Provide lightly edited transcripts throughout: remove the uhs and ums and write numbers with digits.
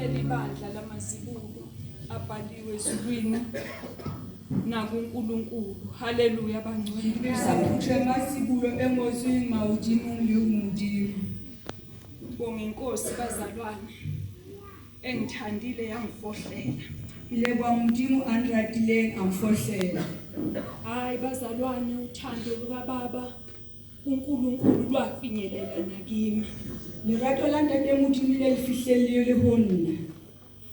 leli bandla lamazibulo abhaliwe ezulwini nakuNkulunkulu. Haleluya bangcwele. Saputre masibulo emozwini maudimo ngiyumudimo. Bonke inkosi bazalwane engithandile yangifohlela. Ile kwamudimo andradile amfohlela. Hayi bazalwane, uthando lukaBaba uNkulunkulu lwafinyelela nakimi. Lerato landa demudimile lifihleliyo lehonna.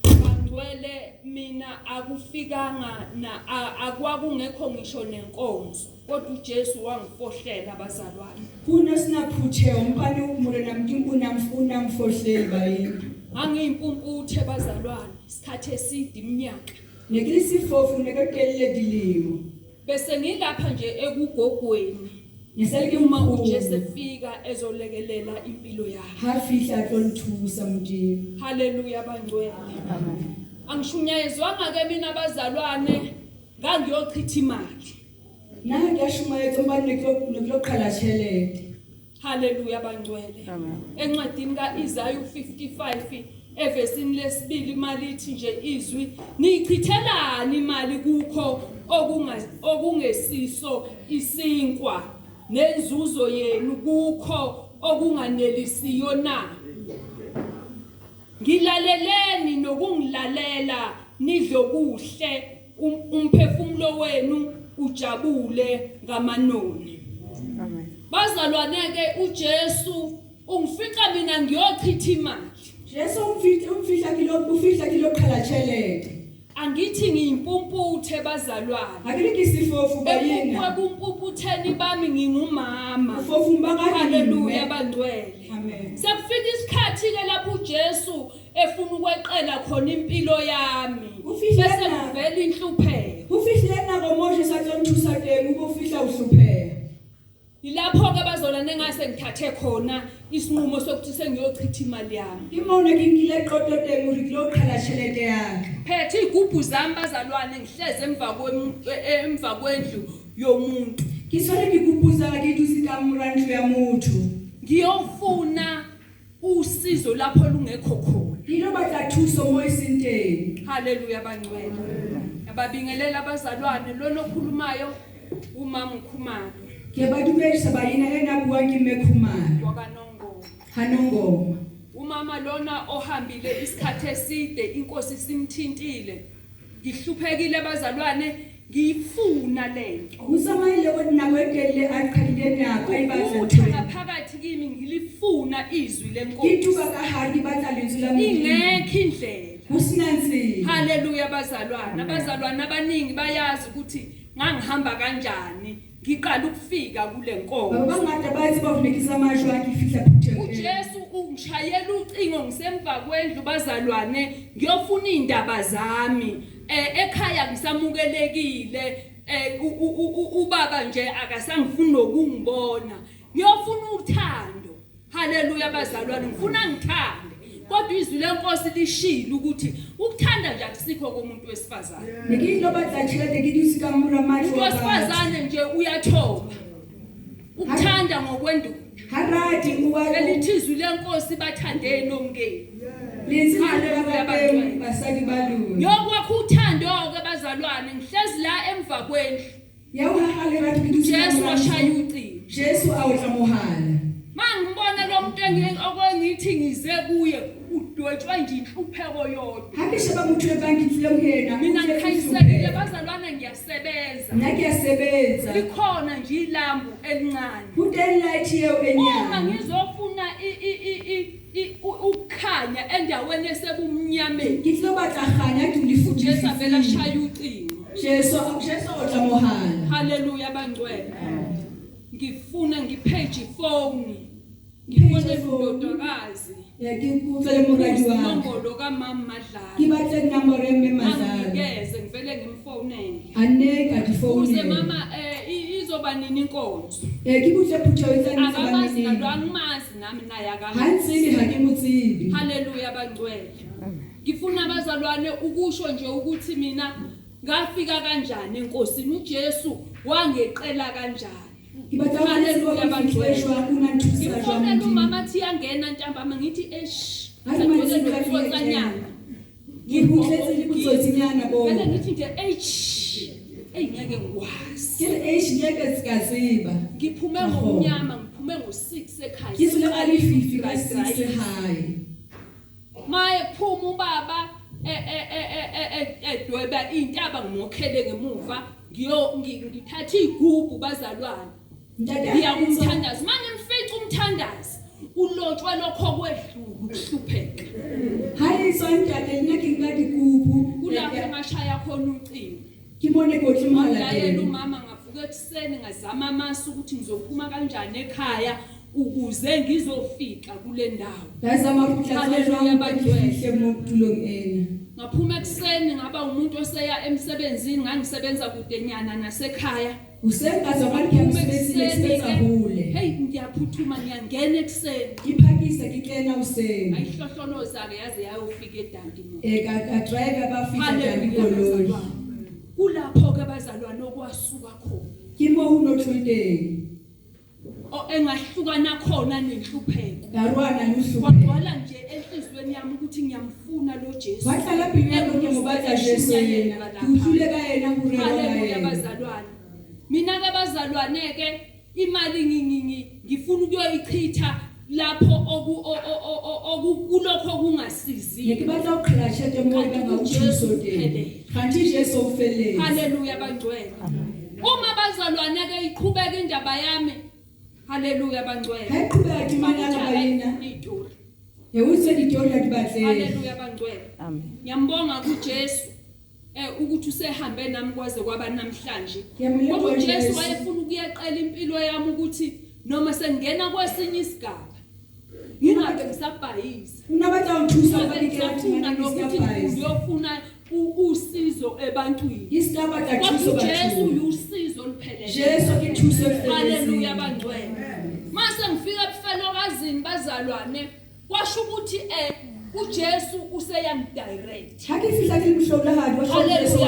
Bangcwele mina akufikanga na akwakungekho ngisho nenkonzo, kodwa uJesu wangifohlela bazalwane. Kuna sinaphuthe umpani umurena mdimbu namfuna mfohleli bayini. Angiyimpumputhe bazalwane isikhathi eside iminyaka. Nekilisifofu neketelile dilimo. Bese ngilapha nje ekugogweni. Ngeselike Uma uJesu efika ezolekelela impilo yami. hafihla tlolithusa mudimo. Haleluya bangcwele. Amen. Angishunyayezwanga ke mina bazalwane ngangiyochitha imali. Na ngiyashumayeza umbani nekulokhala chelete. Haleluya bangcwele. Amen. Encwadini kaIsaya 55 evesini lesibili imali ithi nje izwi nichithelani imali kukho okungesiso isinkwa nenzuzo yenu kukho okunganelisiyo na. Ngilaleleni nokungilalela nidlo kuhle umphefumulo wenu ujabule ngamanoni. Amen. Bazalwane ke uJesu ungifica mina ngiyochitha imali. Jesu umfihla kilokhala chelete. Angithi ngiyimpumputhe bazalwane. Akilekisifofu bayina. Kumpuputheni bami ngingumama. Ufofu mbakani. Haleluya bangcwele. Amen. Sekufika isikhathi ke lapho uJesu efuna ukweqela khona impilo yami. Bese kuvela inhlupheko. Ufihlena komoshe satlomthusa teng ubufihla uhlupheka. Ilapho ke bazalwane ngase ngithathe khona isinqumo sokuthi sengiyochitha imali yami. Imona kinkile qoto teng uri kilokhala chelete yakhe. Phethe igubhu zami bazalwane ngihleze emva kwendlu yomuntu. Kisole ngikubuza ngidusika kamrandlu ya muthu. Ngiyofuna usizo lapho lungekho khona. Yilo batla thuso mo isinteni. Haleluya bangcwele. Ababingelela abazalwane lo nokhulumayo umama uKhumalo Ke badumedisa bayina enabua ngimekhumalo. wakaNongoma. Hanongoma. Umama lona ohambile isikhathi eside inkosi simthintile. Ngihluphekile abazalwane ngiyifuna lento. Usamayile kodinakwetele aqhalile nakho Uthi ibazathwe. ngaphakathi kimi ngilifuna izwi lenkosi. Kituka kahari batalenzula Ingekho indlela. Kusinansi. Haleluya bazalwane. Abazalwane abaningi bayazi ukuthi ngangihamba kanjani ngiqala ukufika kule nkonzo. Bangada bathi bavunekisa amashwa akifihla phuthe. uJesu ungishayela ucingo ngisemva kwendlu bazalwane ngiyofuna indaba zami. Ekhaya ngisamukelekile. Ubaba nje akasangifuni nokungibona. Ngiyofuna uthando. Haleluya bazalwane ngifuna ngithande. Kodwa izwi lenkosi lishilo ukuthi ukuthanda nje akusikho komuntu wesifazane. Ngikilo batlatshela ngidusika muramathi Umuntu wesifazane nje uyathoba. Ukuthanda ngokwendulo. Harati uwa Elithi izwi lenkosi bathandeni nomkeni. Haleluya bazalwane basali balungu. Yokwakho uthando ke bazalwane ngihlezi la emva kwendlu. Yawuhale rathi ngidusika Jesu washaya ucingo. Jesu awutla muhala. Mangibona lo muntu okwengithi ngize kuye udwetshwa nje inhlupheko yodwa. Hakisha bamuthu ebankithile mhena. Mina ngikhayisekile bazalwane ngiyasebenza. Nakuyasebenza. Likhona nje ilambu elincane. Put a light here Uma enyama. ngizofuna ukukhanya endaweni esebumnyameni. Ngitlo batlaganya athi ulifuthi. Jesu avela shaya ucingo. Jesu otla muhala. Haleluya bangcwele. Ngifuna ngipage phone. Ngibone indodakazi. Ngikucela muradi wami. Inombolo kaMama Madlala. Ngibahle number emadlala. Angikeze ngivele ngimfonele. Aneka difone. Uze mama izoba nini inkonzo? Ngikuhle phutha wenzani Akamazi sabani. nalo angimazi nami naye akamazi. Hansini hakimutsibi. Haleluya bangcwele. Ngifuna abazalwane ukusho nje ukuthi mina ngafika kanjani enkosini uJesu wangeqela kanjani. Haleluya bangcwele. Ngifuna umama athi yangena ntambama ngithi ngizongena Ngikuhlezi kuzotsinyana bo. Vele ngithi nje ngeke ngikwazi. Ke ngeke sikaziba. Ngiphume ngomnyama, ngiphume ngo6 ekhaya. Ngizule ali50 ka6 high. Maye phuma ubaba edweba intaba ngimokhele ngemuva ngithatha igubhu bazalwane. Ngiya kumthandazo. Manje mfica umthandazo. Ulotshwe lokho kwedlula ukuhlupheka. Hayi sontate nna ke nka dikupu Kulapho emashaya khona ucingo. Ngibone kodwa imali Ngayela umama ngavuka ekuseni ngazama amasi ukuthi ngizophuma kanjani ekhaya ukuze ngizofika kule ndawo. ngazama ukuhlathela yabanjwehle mokutulong ena. Ngaphuma ekuseni ngaba umuntu oseya emsebenzini ngangisebenza kudenyana nasekhaya. Usengaza abantu ngisebenza kule. Hey ngiyaphuthuma ngiyangena ekuseni. Ngiphakisa ngikena useni. Ayihlohloloza ke yaze yayofika eDanti mo. Ka driver bafika eDanti kololi. Kulapho ke bazalwane okwasuka khona. Kimo unothuleni. Engahlukana khona nenhlupheko. Darwana nuhlupheko. Kwagcwala nje enhlizweni yami ukuthi ngiyamfuna lo Jesu. Wahlala phela ngoba Jesu yena. Kuthuleka yena kurela Haleluya yena. bazalwane. Mina ke bazalwane ke imali ngifuna ukuyoyichitha lapho okulokho kungasizi. Ngibatla ukukhlasha demoya ngawuJesu de. Kanti Jesu ufele. Haleluya bangcwele. Uma bazalwane ke iqhubeka indaba yami. Haleluya bangcwele. Hayiqhubeka imali abayina. Yewuse didola dibahle. Haleluya bangcwele. Amen. Ngiyambonga kuJesu ukuthi usehambe nami kwaze kwaba namhlanje. Ngiyamlebona Ngoba uJesu Jesu. wayefuna ukuyaqela impilo yami ukuthi noma sengena kwesinye isigaba ngingabe ngisabhayisa. Unabatla ngithusa Ngoba balikela ngiyafuna thina nokuthi ngisikabhayizi. ngiyofuna usizo ebantwini. Isigaba Kodwa dathuso uJesu bathu. uyusizo oluphelele. Jesu kithuso Haleluya bangcwele. Mase ngifika ebufelokazini bazalwane kwasho ukuthi uJesu useyangidirect. Hakifisa kimhlola hadi washo Jesu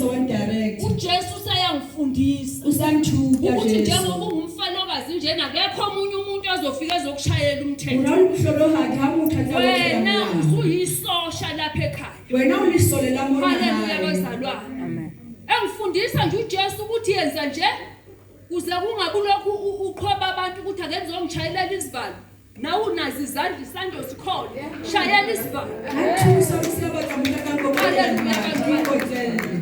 wa direct. uJesu usayangifundisa Usangithuka ukuthi Jesu. njengoba ungumfelokazi njena akekho omunye umuntu azofika ezokushayela umthetho. Unamhlola hadi hamuthatha Wena wena. usuyisosha lapha ekhaya. Wena ulisolela mona. Haleluya bazalwane. Amen. Engifundisa nje uJesu ukuthi yenza nje kuze kungabi lokhu uqhoba abantu ukuthi ake ngizongitshayelela isivalo. Nawu unazi izandla isando sikhona. Shayela isivalo. Hathusa usiyabatla mntaka ngoba. Haleluya.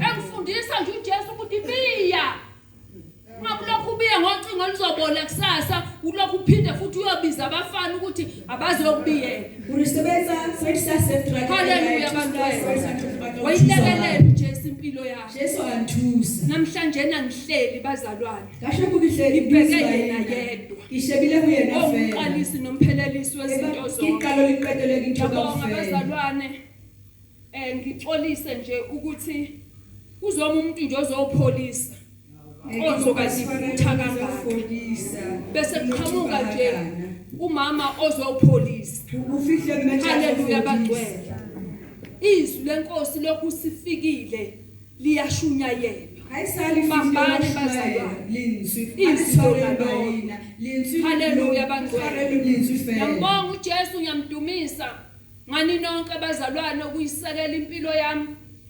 Engifundisa nje uJesu ukuthi biya. Ngabulokhu ubiya ngocingo lizobola kusasa, ulokhu uphinde futhi uyobiza abafana ukuthi abazokubiyela. Ulisebenza sesase track. Haleluya bantwana. Wayilekelela uJesu impilo yakhe. Jesu anthusa. Namhlanje nangihleli bazalwane. Kasho kubihleli Ibheke yena yedwa. Ishebile kuyena fela. Umqalisi nomphelelisi wezinto zonke. Iqalo liqedeleke into Ngiyabonga kafela. bazalwane. Ngixolise nje ukuthi kuzoma umuntu nje ozopholisa. Ozokazifutha kangaka. Bese kuqhamuka nje umama ozopholisa. Ufihle kumenza. Haleluya bangcwele. Izwi lenkosi lokhu sifikile liyashunyayela. Ayisali Bambani bazalwane. Linzwi. Linzwi. Haleluya bangcwele. Linzwi fela. Ngiyambonga uJesu ngiyamdumisa. Ngani nonke abazalwane ukuyisekela impilo yami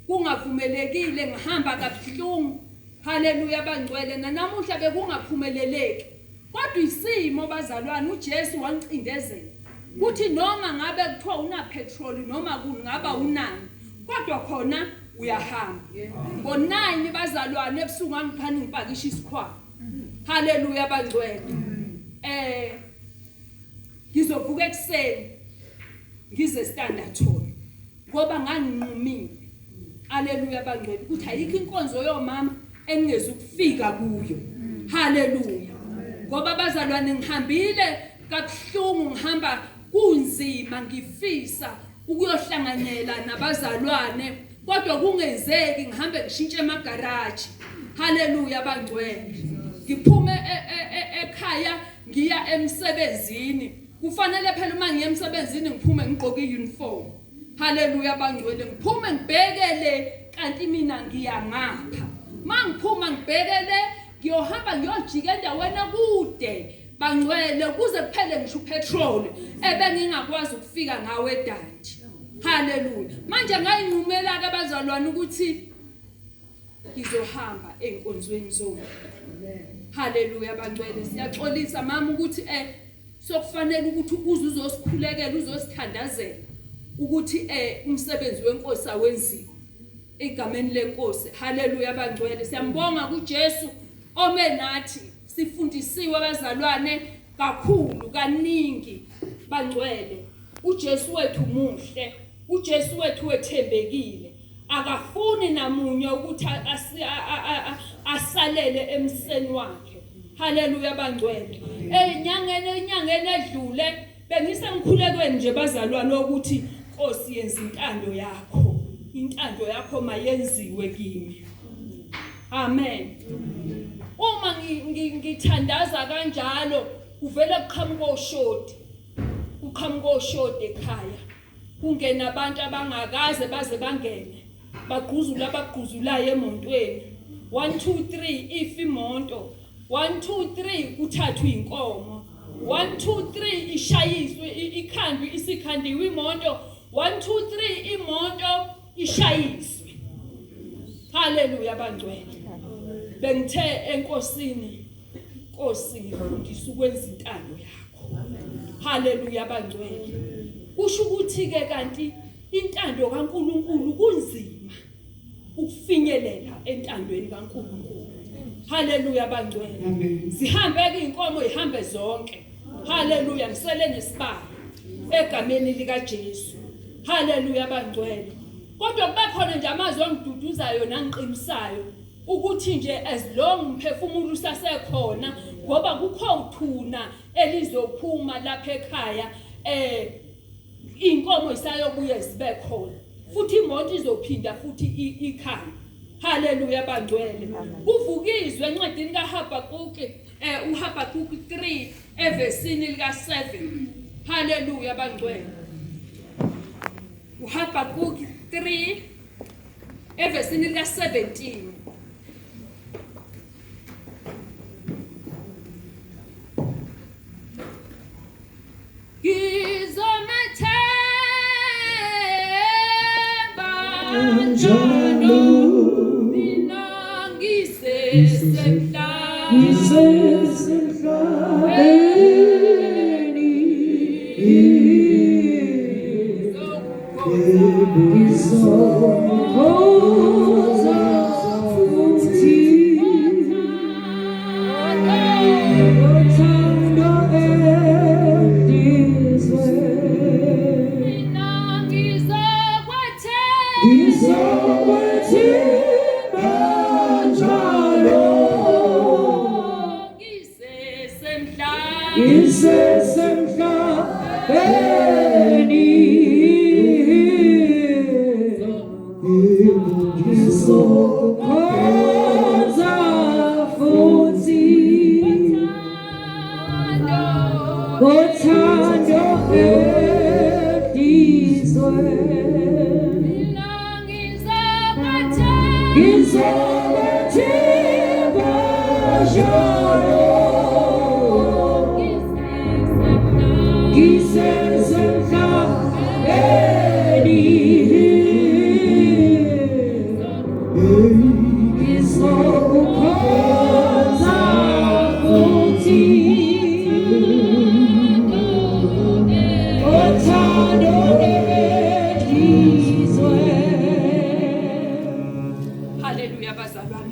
kungavumelekile ngihamba kabuhlungu. Haleluya bangcwele namuhla bekungaphumeleleki. Kodwa isimo bazalwane uJesu wangicindezela. Kuthi noma ngabe kuthiwa una petrol noma kungaba unani kodwa khona uyahamba. Ngo9 bazalwane ebusuku ngiphani ngipakisha isikhwama. Haleluya bangcwele. Ngizovuka ekuseni ngize standard toll ngoba nganginqumile. Haleluya bangcwele ukuthi ayikho inkonzo yomama engingezi ukufika kuyo. Haleluya. Ngoba bazalwane ngihambile kabuhlungu ngihamba kunzima ngifisa ukuyohlanganyela nabazalwane kodwa kungenzeki ngihambe ngishintshe emagaraji. Haleluya bangcwele. Ngiphume ekhaya ngiya emsebenzini. Kufanele phela uma ngiya emsebenzini ngiphume ngigqoke uniform. Haleluya bangcwele. Ngiphume ngibhekele kanti mina ngiya ngapha. Mangiphuma ngibhekele ngiyohamba ngiyojika endaweni kude bangcwele kuze kuphele ngisho petrol ebengingakwazi ukufika ngawe eDanti. Haleluya. Manje ngayinqumela ke abazalwane ukuthi ngizohamba enkonzweni zonke. Haleluya bangcwele. Siyaxolisa mama ukuthi sokufanele ukuthi uze uzosikhulekela uzosithandazela ukuthi umsebenzi wenkosi awenziwe egameni lenkosi. Haleluya bangcwele. Siyambonga kuJesu ome nathi sifundisiwe abazalwane kakhulu kaningi bangcwele. uJesu wethu muhle, uJesu wethu wethembekile. Akafuni namunye ukuthi asalele emseni wakhe. Haleluya bangcwele. Enyangeni edlule bengisengikhulekweni nje bazalwane ukuthi Nkosi yenza intando yakho. Intando yakho mayenziwe kimi. Amen. Uma ngithandaza kanjalo kuvela kuqhamuka ushodi. Uqhamuka ushodi ekhaya. Kungena abantu abangakaze baze bangene. Bagquzula abagquzulayo emontweni. 1 2 3 ifa imonto. 1 2 3 kuthathwa inkomo. 1 2 3 ishayiswe ikhandwe isikhandiwe imonto. 1 2 3 imonto ishayiswe. Haleluya bangcwele. Bengithe enkosini, Nkosi ngifundisa ukwenza intando yakho. Haleluya bangcwele. Kusho ukuthi ke kanti intando kaNkuluNkulu kunzima ukufinyelela entandweni kaNkuluNkulu. Haleluya bangcwele. Zihambe ke inkomo ihambe zonke. Haleluya ngisele nesibani egameni lika Jesu. Haleluya bangcwele. Kodwa kuba khona nje amazwi angiduduzayo nangiqinisayo ukuthi nje as long umphefumulo usasekhona ngoba kukho uthuna elizophuma lapha ekhaya inkomo isayobuye zibe khona futhi imonto izophinda futhi ikhaya. Haleluya bangcwele. Kuvukizwe encwadini kaHabakuki uHabakuki 3 evesini lika 7. Haleluya bangcwele. uHabakuki 3 evesini lika 17.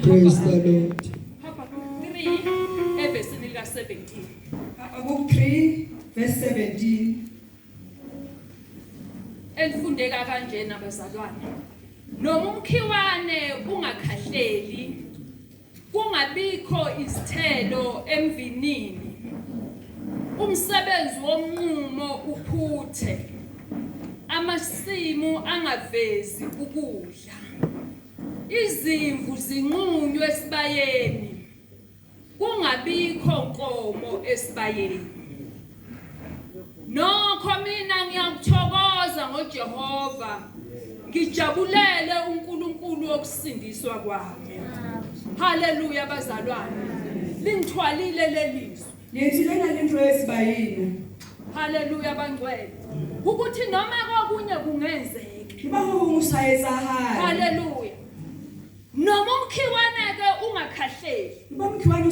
Praise the Lord. Habakuki 3 evesini lika 17. Habakuki 3 verse 17. Elifundeka kanjena abazalwane. Noma umkhiwane ungakhahleli, kungabikho isithelo emvinini. Umsebenzi womnqumo uphuthe. Amasimu angavezi ukudla. Izimvu zinqunywe esibayeni. Kungabikho nkomo esibayeni. Nokho mina ngiyakuthokoza ngoJehova. Ngijabulele uNkulunkulu wokusindiswa kwami. Haleluya bazalwane. Lingithwalile lelizwi. Lethilena lento esibayini. Haleluya bangcwele. Ukuthi noma okunye kungenzeka. Ba ho usaetsa hae. Haleluya. Noma umkhiwane ke ungakhahleli. Ba mkhiwane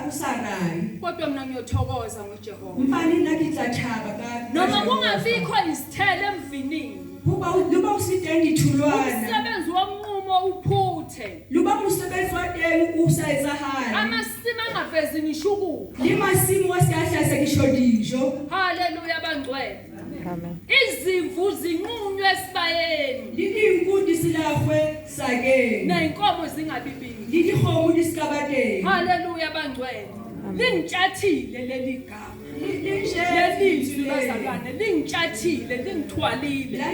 usarai. Kodwa mina ngiyothokoza ngoJehova. Mpani na kitlathaba ka. Noma kungafikho isithele emvinini. Luba usitenge thulwana. Umsebenzi womnqumo uphuthe. Luba umsebenzi wa teng usaetsa hae. Amasima angavezi nishuku. Limasimu wasiyahlase kishodijo. Haleluya bangcwele. Amen. Izimvu zinqunywe esibayeni. Lilinkundi silahwe sakeni. Neinkomo zingabibili. Lilihomu lisikabadeni. Haleluya bangcwele. Lingitshathile leli gama. Lelizwi bazalwane lingitshathile lingithwalile.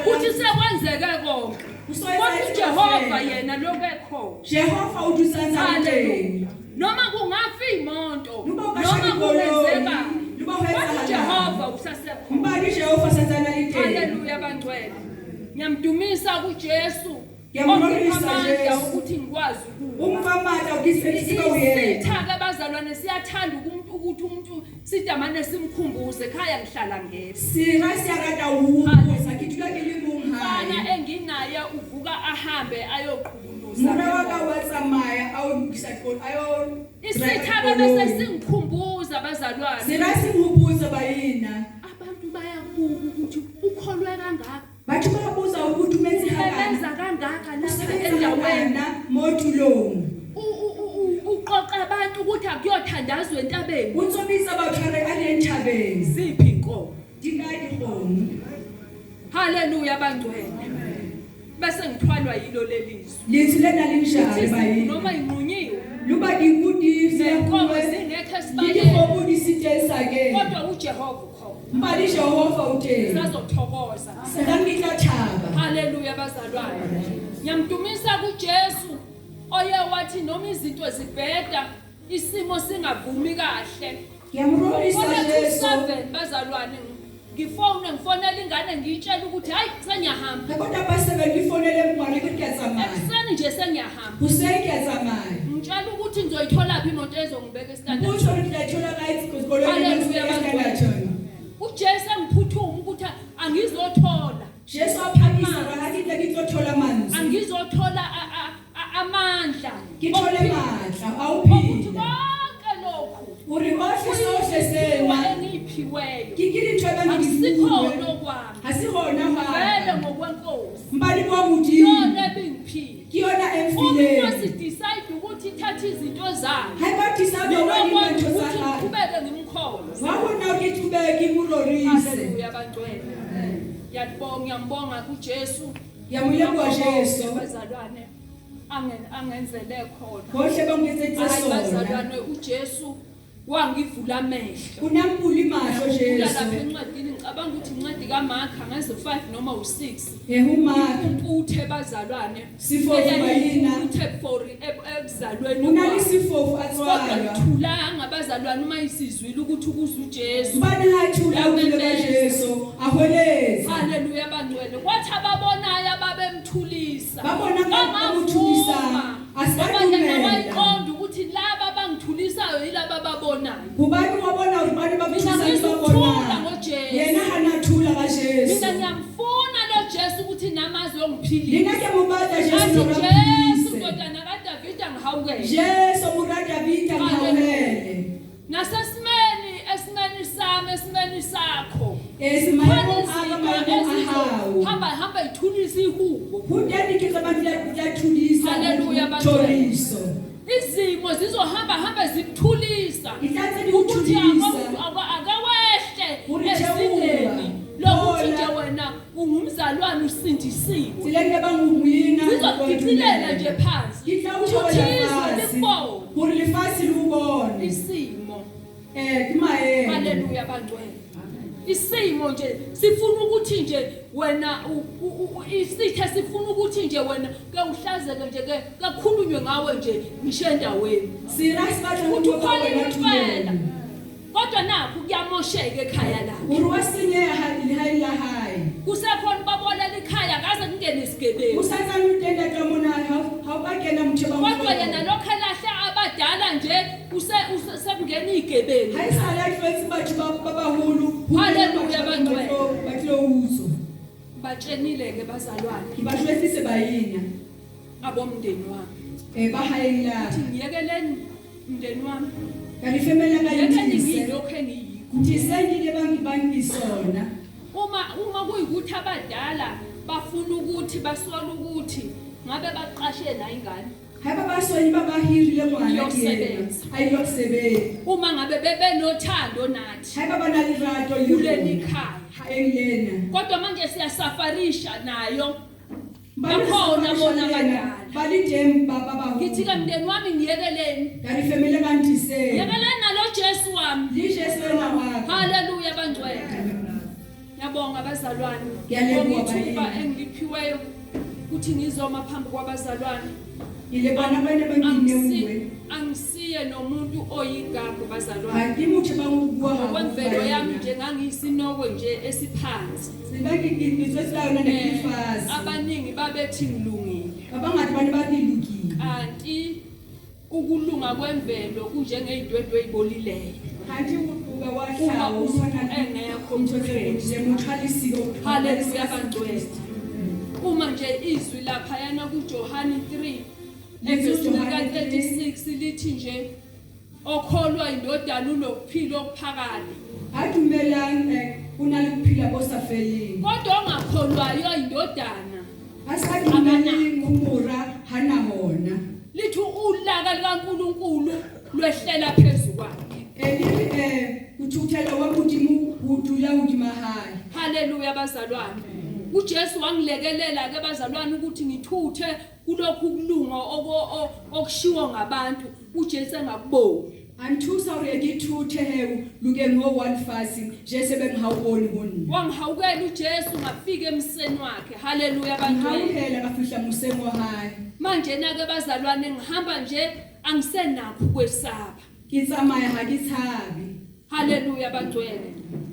Kuthi sekwenzeke konke. Kodwa uJehova yena lokekho. Jehova udusanza Haleluya. Noma kungafa imonto, noma kungenzeka. Kodwa uJehova usasekhona. Mbali Jehova sanzana lithe. Haleluya bangcwele. Ngiyamdumisa kuJesu. Ngiyamglorify Amandla ukuthi ngikwazi ukuba. Umfamata ukisiba uyena. Sithaka bazalwane siyathanda ukuthi umuntu sidamane simkhumbuze ekhaya ngihlala ngephi. Sirasiyarata ukuza kithula kelibunghaya. Fana enginaye uvuka ahambe ayoqhubuluza. Mura waka watsamaya awukisa ayo. Isithaka bese singikhumbuza bazalwane. Sirasimhubuza bayina. Abantu bayabuka ukuthi ukholwe kangaka. Bathi babuza ukuthi umenzi Usebenza kangaka lapha endaweni. Modulong. Uqoqa abantu ukuthi akuyothandazwa entabeni. Utsomisa bathare alenthabeni. Ziphi inkomo? Dingadi khomo. Haleluya bangcwele. Bese ngithwalwa yilo lelizwi. Lithi lena linjalo bayini. Noma inqunyiwe. Luba dikudise Inkomo zingekho esibayeni. Lihomu lisitesa ke. Kodwa uJehova ukhona. Mbali Jehova uthe. Sizothokoza. Sikangithathaba. Haleluya bazalwane. Ngiyamdumisa kuJesu oye wathi noma izinto zibheda isimo singavumi kahle. Ngiyamrolisa Jesu. 7 bazalwane ngifonela ingane ngiyitshela ukuthi hayi sengiyahamba. Kodwa basebe ngifonele mngwane ukuthi ngiyazamaya. Ekuseni nje sengiyahamba. Usengiyazamaya. Ngitshela ukuthi ngizoyithola phi imoto ezongibeka esitandeni. Kusho ukuthi ngiyathola kayithi kuzikolweni esitandeni. uJesu angiphuthuma ukuthi angizothola. Jesu aphakisa bakathi ngizothola amanzi. Angizothola amandla. Ngithola amandla Ukuthi awuphile. konke lokhu Uri wahle sohle sena. engiphiweyo. Ngikilithweba Akusikho ngikuwe. lokwami. Asihona Vele ha. ngokwenkosi. Mbali kwami uthi. Yona ebingiphile. Kiyona Uma emfile. sidecide ukuthi ithathe izinto zami. Hayi bathi sabe Mina wani kwami manje ukuthi saha. ngiqhubeke ngimkholo. Wakuna ukuthi ubeke imurorise. Haleluya bantwana. Ngiyambonga kuJesu. Yamulekwa Jesu. Bazalwane angenzele khona. Bohle bangizethisa Hayi sona. bazalwane uJesu wangivula amehlo. Unampuli mahlo Ula Jesu. lapha encwadini ngicabanga ukuthi incwadi kaMarka ngeze 5 noma u6. Ehuma. Umputhe bazalwane. Sifofu bayina. Umputhe for ebuzalweni. Unalisifofu Kodwa atswala. ngithulanga abazalwane uma isizwile ukuthi ukuze uJesu. Mbani hathula ubilo kaJesu. Ahweleza. Haleluya bangcwele. Kwathi ababonayo ababemthulisa. Babona ngamuthulisa. Asibathumela. Wayiqonda ukuthi laba bangithulisayo yilaba ababonayo. Kubani wabona ubani bakuthulisa Mina babona. ngisuthula ngoJesu. Yena hanathula kaJesu. Mina ngiyamfuna lo Jesu ukuthi namazi ongiphilile. Lina ke mubada Jesu Athi Jesu nokuphilise. ndodana kaDavid angihawukele. Jesu murada vita ngawele. Esimeni sakho. Esimani ahawu. Hamba ithulisa ihubo. Kudani ke abantu yathulisa. Haleluya Tholiso. Izimo zizohamba zikuthulisa. Ihlanze Ukuthi ukuthulisa. akawehle ezingeni lokuthi nje wena ungumzalwane usindisiwe. Silenge bangumyina. Sizodicilela nje phansi. Ngitawuthola phansi. Kuri lifasi lubone. Isimo. Kumaye. Haleluya bangcwele. Isimo nje sifuna ukuthi nje wena isithe sifuna ukuthi nje wena ke uhlazeke nje ke kakhulunywe ngawe nje ngisho endaweni. Sirasi bathu Uthi ukuthi ukholile wena impela. Kodwa nakho kuyamosheka ekhaya lakho. Uruwasinye hayi la hayi. Kusekhona babolela ikhaya akaze kungene isigebengu. Usathana utenda kamona hawubakena mtheba. Kodwa yena lokho lahle abadala nje sekungena igebengu. Hayi sala yethu bathu babahulu. Haleluya bangcwele. Batlo uzo. ngibatshenile ke bazalwane Ngibahlwesise bayina. abomndeni wami Ba haeng la. ukuthi ngiyekeleni umndeni wami Kanti femela ka yekeni yintise. ngilokho engiyikho Ndisendile bangisona. uma kuyikuthi abadala bafuna ukuthi basola ukuthi ngabe baqashe na ingane Haba basonyi babahirile ngwana kuyena. Uyosebenza. Ayiyokusebenza. uma ngabe bebenothando nathi Haba banalirato kuleli lilona. khaya Haeng lena. kodwa manje siyasafarisha nayo bakhona bona abadala Balidem baba ngithi ke mndeni wami ngiyekeleni Kanti femela bantise. yekeleni nalo Jesu wami Lijesu wena wakho. haleluya bangcwele ngiyabonga abazalwane Ngiyalibonga ngithuba bayini. engiliphiweyo ukuthi ngizoma phambi kwabazalwane Ile bana bana banginewe. angisiye nomuntu oyigagu bazalwane Hakimuthi bangukwa ngokwemvelo yami nje ngangiyisinokwe nje esiphansi Sibaki ngizwesilayo nekifazi. abaningi babethi ngilungile Abangathi bani batilukile. kanti ukulunga kwemvelo kunjengeyidwedwe ezibolileyo Kanti ubuka uma wahlawo umuntu usana engekho nje mukhalisile. haleluya bangcwele uma nje izwi lapha yana kuJohani 3 eversini ka36 lithi nje okholwa indodana unokuphila okuphakade Adumelanga kunalikuphila bosafelini. kodwa ongakholwayo indodana Asadumeli kumura hana hona. lithi ulaka likaNkuluNkulu lwehlela phezulu kwakhe Eli uthuthela wabudimu udula udimahali. haleluya bazalwane uJesu wangilekelela ke bazalwane ukuthi ngithuthe kulokhu kulunga okushiwo ngabantu uJesu engakuboni Anthusa already thuthe hewu luke ngo one fasting je sebengihawuboni boni. wangihawukela uJesu ngafika emseni wakhe haleluya bantwana Ngihawuhela ngafihla musemo hayi. manje na ke bazalwane ngihamba nje angisenakho kwesaba Ngitsamaya hakithabi. haleluya bantwana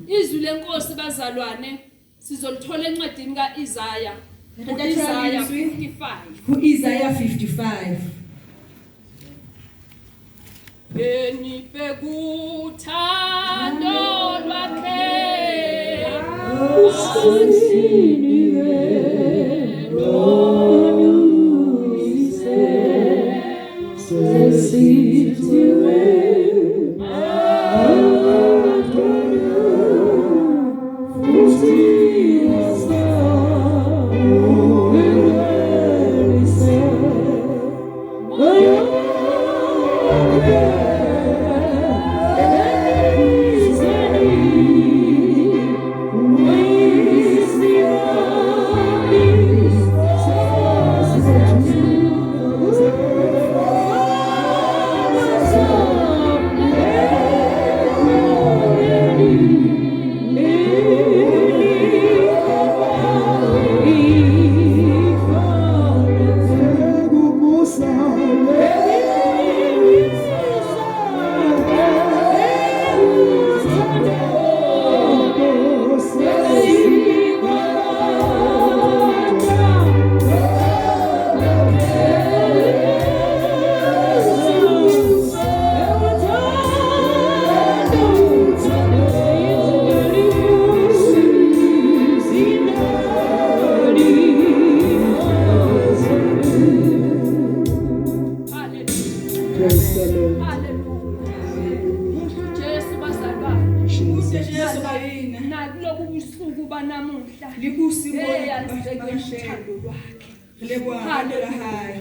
izwi lenkosi bazalwane sizolithola encwadini kaIsaya Isaiah 55 Ku Isaiah 55. Benibekuthando lwakhe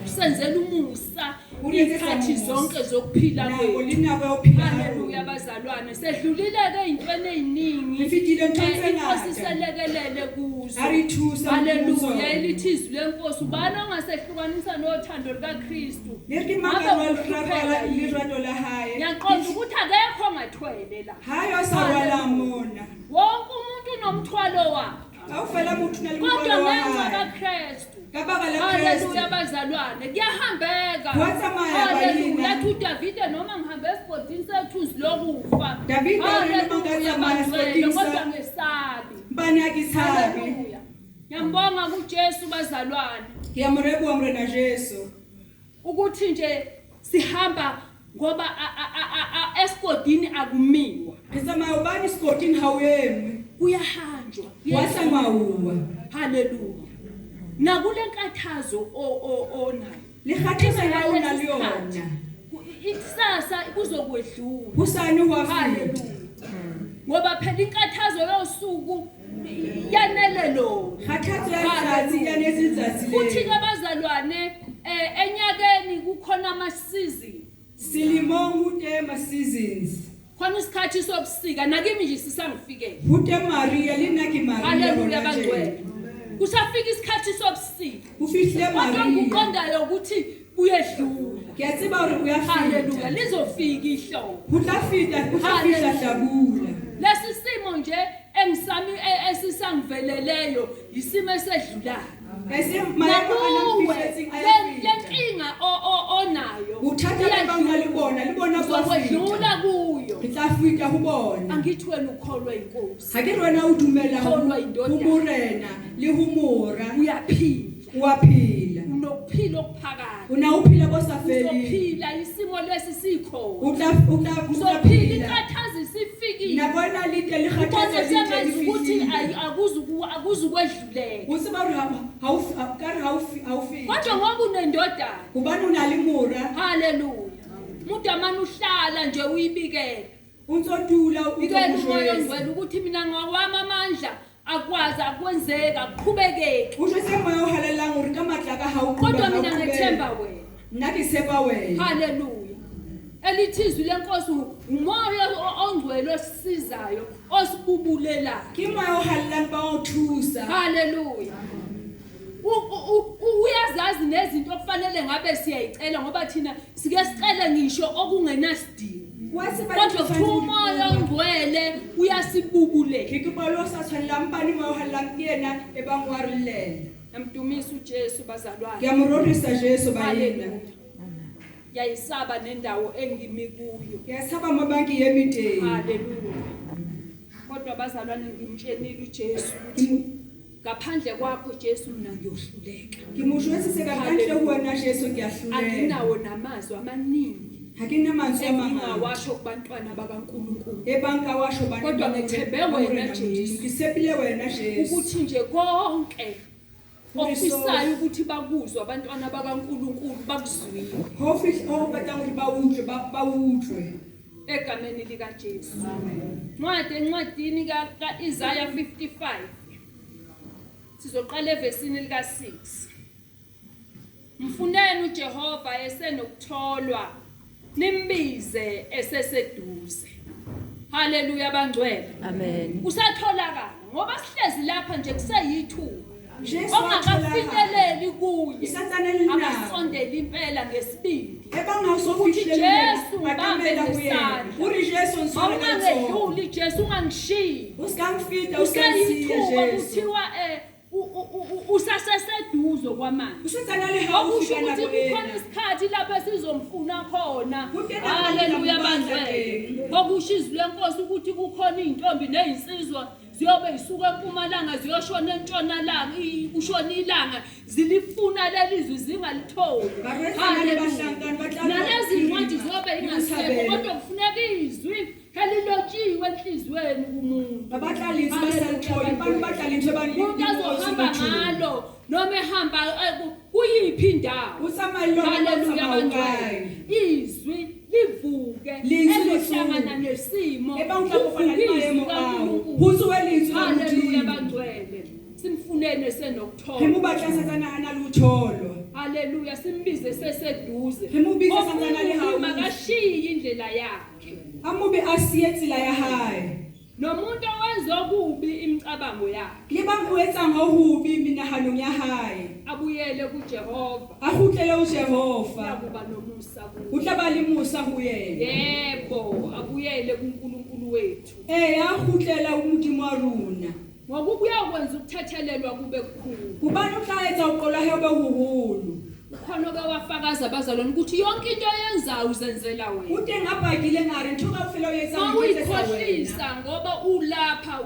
senzela umusa ikhathi zonke zokuphila kwethu haleluya bazalwane sedlulile ke ezintweni eziningi inkosi selekelele kuzo haleluya elithi izwi lenkosi ubani ongasehlukanisa nothando likaKristu yaqonda ukuthi akekho ongathwele la wonke umuntu unomthwalo wakhe awufela umuntu kodwa ngenxa kaKristu haleluya bazalwane kuyahambeka haleluya thu David noma ngihambe esigodini sethuzi lokufa haleluya bazalwane kodwa ngesabi bani akithabi ngiyambonga kuJesu bazalwane ngiyamrebu mrena Jesu ukuthi nje sihamba ngoba esigodini akumiwa ngisama ubani esigodini hawuyemi kuyahamba uyabanjwa wasangawuwa haleluya nakule nkathazo onayo le khatisa la una liyona ikusasa kuzokwedlula kusani wafika haleluya ngoba phela inkathazo yosuku yanele lo khathazo yazathi yanezizatsi futhi le abazalwane enyakeni kukhona ama season silimo utema seasons khona isikhathi sobusika nakimi nje sisangifikele ute Maria linaki Maria haleluya bangcwele kusafika isikhathi sobusika ufihle kodwa Maria ukuqondayo ukuthi buyedlula kuyatsiba uri uyafika haleluya lizofika ihlobo utafika dabula lesi simo nje engisami esisangiveleleyo isimo esedlulayo lenkinga onayo uthatha bangalibona libona kwedlula kuyo ngitafika kubona angithi wena ukholwa inkosi akere wena udumela Kholwa indoda. umurena lihumura uyaphila uyaphila unokuphila okuphakathi unawuphila bosafeli uzophila isimo lesi sikhona uzophila uzophila ikhathazi sifikile nabona lite likhathaza kodwa semanje lite ukuthi akuzukwedlulela usiba uri hawufika kodwa ngoba unendodana kubani unalimura haleluya umuntu amane uhlala nje uyibikele unsodula bikele umoya ongcwele ukuthi mina ngokwami amandla akwazi akwenzeka aqhubekeke usho semoya uhalela nguri kamatlaka kodwa mina ngethemba wena nathi sepa wena haleluya elithizwi lenkosi umoya ongcwele osisizayo osibubulelayo kimoya uhalela bawuthusa haleluya uyazazi nezinto okufanele ngabe siyayicela ngoba thina sike sicela ngisho okungenasidingo kodwa umoya ongcwele uyasibubulela ngikubalo saswela mpani moya uhalela kuyena ebangwarilela namdumisa uJesu bazalwane ngiyamrorisa Jesu bayina haleluya yayisaba nendawo engimi kuyo ngiyasaba mabanki yemideni haleluya kodwa bazalwane ngimtshenile uJesu ngaphandle kwakho Jesu mina ngiyohluleka ngimushwesise kakanhle kuwena Jesu ngiyahluleka anginawo namazwi amaningi hakinamanzi engingawasho kubantwana bakaNkulunkulu ebanka washo bani kodwa ngithembe wena Jesu ngisepile wena Jesu ukuthi nje konke ofisayo ukuthi bakuzwe abantwana bakaNkulunkulu bakuzwile hofish batanga ukuthi bawuthwe egameni lika Jesu encwadini kaIsaiah 55 sizoqala evesini lika 6 mfuneni uJehova esenokutholwa nimbize eseseduze haleluya bangcwele Amen. usatholakala ngoba sihlezi lapha nje kuseyithuba Jesu ongakafikeleli kuye isathana lina akasondela impela ngesibindi ebangawusofihlele Jesu ubambe nesandla uri Jesu ungangedluli Jesu ungangishiyi uskamfita usayithuba kuthiwa usaseseduze kwamanje usathana okusho lehawufika ukuthi kukhona isikhathi lapho sizomfuna khona haleluya bandle okusho izwi lenkosi ukuthi kukhona izintombi nezinsizwa ziyobe isuka eMpumalanga ziyoshona eNtshonalanga ushona ilanga zilifuna lelizwi zingalitholi nalezi incwadi ziyobe ingasekho kodwa kufuneka izwi elilotshiwe enhlizweni kumuntu abahlalitsi basalitholi abantu bahlalitsi umuntu azohamba ngalo noma ehamba kuyiphi indawo haleluya bandle izwi livuke elihlangana nesimo haleluya bangcwele simfunene senokuthola himubakla sathana analutholo haleluya simbize seseduze Himubike sathana lihawu makashiye indlela yakhe amubi asiyetsila ya hayi nomuntu owenza okubi imicabango yakhe libangwetsa ngohubi minahano ya hayi abuyele kuJehova ahutlele uJehova kuba nomusa kuye uhlabali musa kuyena yebo abuyele kuNkulunkulu wethu ahutlela umudimo waruna ngokuyakwenza ukuthathelelwa kube kukhulu kubani uhlaetsa uqola hebe huhulu khona wafakaza abazalwane ukuthi yonke into oyenzayo uzenzela wena ude ngabhakile ngari nthoka ufela uyenza uyikhohlisa ngoba ulapha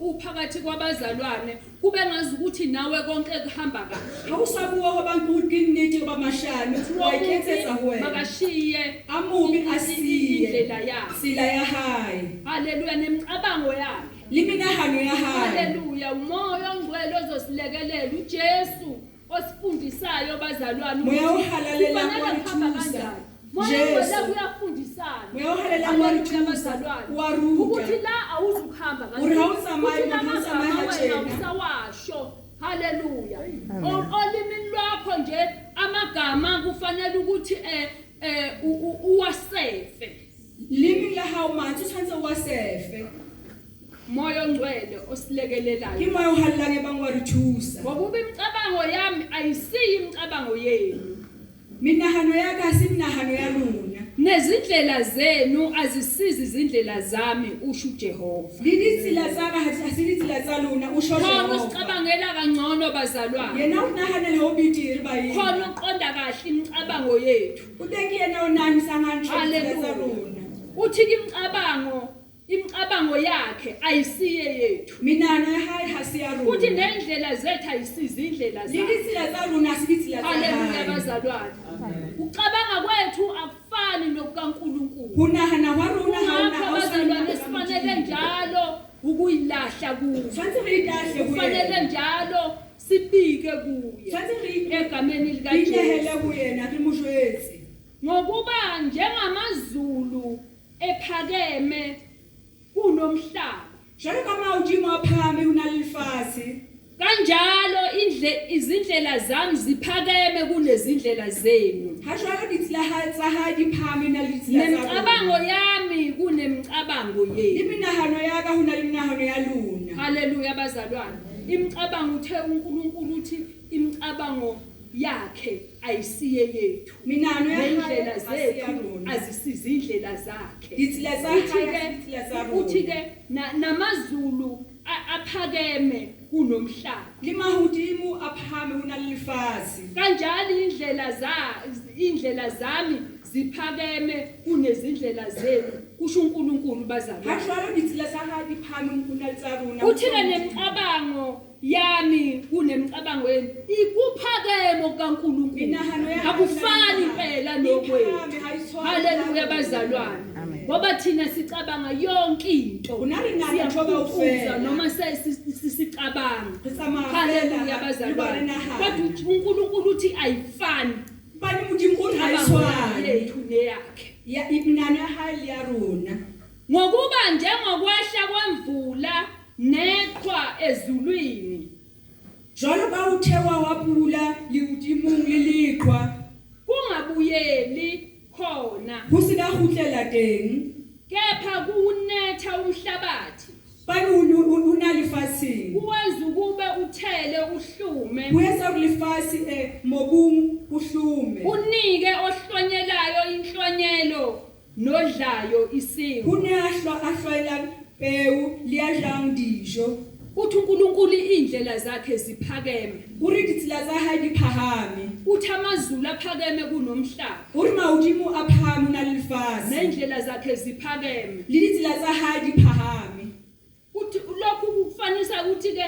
uphakathi kwabazalwane kube ngazi ukuthi nawe konke kuhamba kahle awusabuwa kwabantu uqiniki kwamashani wayikhethetsa wena makashiye amubi asiye indlela yakhe sila ya hayi haleluya nemicabango yakhe liminahano ya hae haleluya umoya ongcwele ozosilekelela uJesu osifundisayo bazalwane moya ohalalela kufanele kuhamba kwarithusa kanjani moya ongcwele uyafundisana moya ohalalela kwarithusa ukuthi waruka la awuzukuhamba Uri hawuzamayo, ukuthi la hawuzamayo magama wena hajena. usawasho haleluya olimini lwakho nje amagama kufanele ukuthi uwasefe limi la hao manje utshantse wasefe moya ongcwele osilekelelayo ke moya ohalalela bangwarithusa ngokuba imicabango yami ayisiyi imicabango yenu minahano ya ka siminahano ya lona nezindlela zenu azisizi izindlela zami usho uJehova liditsila zaka asilitsila tsa lona usho khona Jehova sicabangela kangcono bazalwane yena unahanela hobitiri bayini khona uqonda kahle imicabango yethu utenki yena onani sangantsho tsa haleluya lona uthi imicabango yakhe ayisiye yethu minano ya hae hasiya futhi lona nendlela zethu ayisizi indlela zakhe liditsila tsa lona asilitsila tsa haleluya hae bazalwane ucabanga kwethu akufani nokukaNkulunkulu hunahana wa rona ngakho hauna bazalwane sifanele njalo ukuyilahla kuye tshwantse re itahle kufanele njalo sibike kuye tshwantse re egameni likaJesu inehele kuyena re mojwetse ngokuba njengamazulu ephakeme kunomhlaba jalo ka maodimo a phahame ho na le lefatshe kanjalo izindlela zami ziphakeme kunezindlela zenu ha jwalo ditsela tsa hae di phahame na le ditsela tsa nemicabango yami kunemicabango le yenu menahano ya ka ho na le menahano ya lona haleluya bazalwane imicabango uthe uNkulunkulu uthi imicabango yakhe ayisiye yethu menahano ya hae nendlela ha se ya zethu lona azisizi indlela zakhe ditsela tsa hae ditsela tsa uthi rona ke namazulu aphakeme kunomhlaba le mahodimo a phahame ho na le lefatshe kanjalo indlela zami ziphakeme kunezindlela zenu kusho uNkulunkulu ha bazalwane jwalo ditsela tsa hae di phahame ho na le tsa rona uthi ke nemicabango yami kunemicabango yenu ikuphakeme kaNkulunkulu menahano ya akufani impela nokwethu Iphahame, ha e tshwane haleluya le tsa bazalwane Amen. ngoba thina sicabanga yonke into Ho na le ngata ntho siyafufuza kaofela. noma sicabanga re tsamaya haleluya fela, le ba bazalwane le nahana. kodwa uNkulunkulu uthi ayifani bani modimo o ha e imicabango tshwane yethu neyakhe ya menahano ya hae le ya rona ngokuba njengokwehla kwemvula neqhwa ezulwini jwalo ka ho thewa wa pula lehodimong le leqhwa kungabuyeli khona ho se ka kgutlela teng kepha kunetha umhlabathi bani ho na lefatsheng kuwenza ukube uthele uhlume ho etsa hore lefatshe mobung ho hlume unike ohlonyelayo inhlonyelo nodlayo isinkwa ho ne a hlwaelang peo le ya jang dijo uthi uNkulunkulu indlela zakhe ziphakeme o re ditsela tsa hae di phahame uthi amazulu aphakeme kunomhlaba o re mahodimo a phahame ho na le lefatshe nendlela zakhe ziphakeme le ditsela tsa hae di phahame uthi lokhu kufanisa ukuthi ke